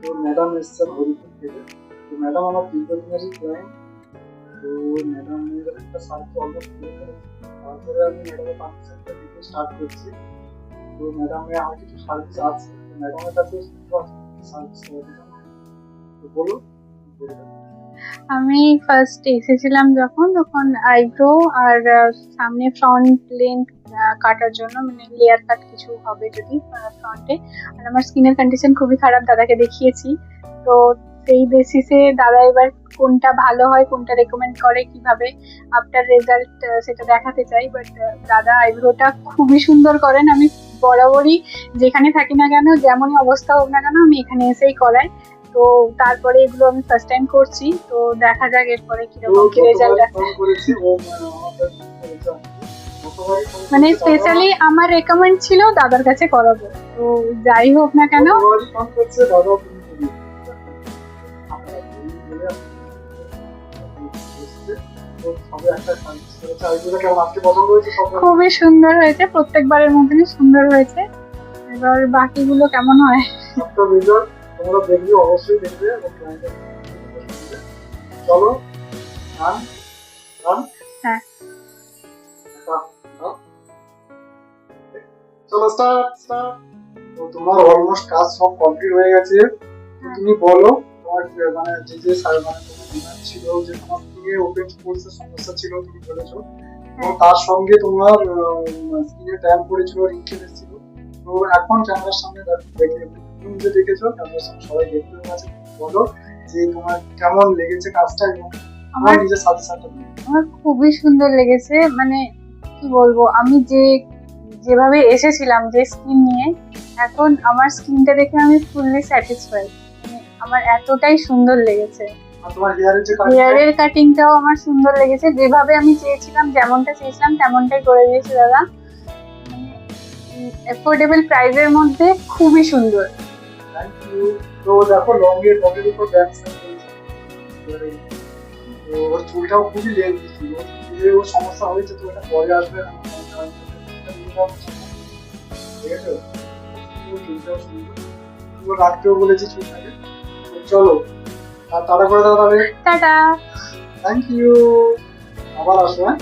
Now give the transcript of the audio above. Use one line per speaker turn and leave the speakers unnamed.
তো ম্যাডাম এসছেন হরিপুর থেকে। তো ম্যাডাম আমার দীর্ঘদিনেরই ক্লায়েন্ট। তো ম্যাডামের একটা সার্ভিস অলমোস্ট করে ফেলেছি। তারপরে আমি ম্যাডামের পার্টিসিপেন্টটা দিতে স্টার্ট করছি। তো ম্যাডামের আমার কিছু সার্ভিস আছে, তো ম্যাডামের কাছে সার্ভিস করাতে চান। তো বলুন কি করবেন।
আমি ফার্স্ট এসেছিলাম তখন আইব্রো আর সামনে ফ্রন্ট লেন্থ কাটার জন্য, মানে লেয়ার কাট কিছু হবে যদি ফ্রন্টে। আর আমার স্কিনের কন্ডিশন খুবই খারাপ, দাদাকে দেখিয়েছি। তো সেই বেসিসে দাদা এবার কোনটা ভালো হয়, কোনটা রেকমেন্ড করে, কিভাবে আফটার রেজাল্ট সেটা দেখাতে চাই। বাট দাদা আইব্রোটা খুবই সুন্দর করেন। আমি বরাবরই যেখানে থাকি না কেন, যেমনই অবস্থা হোক না কেন, আমি এখানে এসেই করাই। তো তারপরে এগুলো আমি ফার্স্ট টাইম করছি, তো দেখা যাক এরপরে কিরকম কি রেজাল্ট আসে। মানে স্পেশালি আমার রেকমেন্ড ছিল দাদার কাছে করাবো, তো যাই হোক না কেন। খুবই সুন্দর হয়েছে, প্রত্যেকবারের মতনই সুন্দর হয়েছে। এবার বাকিগুলো কেমন হয়
তোমরা দেখবে, অবশ্যই দেখবে এবং চলো হ্যাঁ। চলো স্টার্ট স্টার্ট। তো তোমার অলমোস্ট কাজ সব কমপ্লিট হয়ে গেছে। তুমি বলো তোমার মানে যে যে মানে তোমার ডিমান্ড ছিল, যে তোমার স্কিনে ওপেন কোর্সের সমস্যা ছিল তুমি বলেছো, এবং তার সঙ্গে তোমার স্কিনে ট্যান পড়েছিল, রিঙ্কেল এসেছিল। তো এখন ক্যামেরার সামনে দেখে তুমি যে দেখেছো, ক্যামেরার সামনে সবাই দেখতে পাচ্ছে। বলো যে তোমার কেমন লেগেছে কাজটা এবং আমার নিজের সাজেশনটা।
আমার খুবই সুন্দর লেগেছে। মানে কি বলবো, আমি যেভাবে এসেছিলাম যে স্কিন নিয়ে, এখন আমার স্কিনটা দেখে আমি ফুললি স্যাটিসফাইড। মানে আমার এতটাই সুন্দর লেগেছে। হেয়ারের কাটিংটাও আমার সুন্দর লেগেছে, যেভাবে আমি চেয়েছিলাম, যেমনটা চেয়েছিলাম তেমনটাই করে দিয়েছে দাদা। অ্যাফোর্ডেবল প্রাইসের মধ্যে খুবই সুন্দর।
Thank you. তো দেখো লংয়ের উপর ড্যান্স করছে। তো ওর চুলটাও খুবই লেন্থি ছিল, চুলের ওর সমস্যা হয়েছে, তো এটা পরে আসবে। ঠিক আছে, চুলটাও সুন্দর রাখতেও বলেছি চুলটাকে। চলো আর টাটা করে দাও তাহলে।
টাটা।
থ্যাংক ইউ, আবার আসো। হ্যাঁ।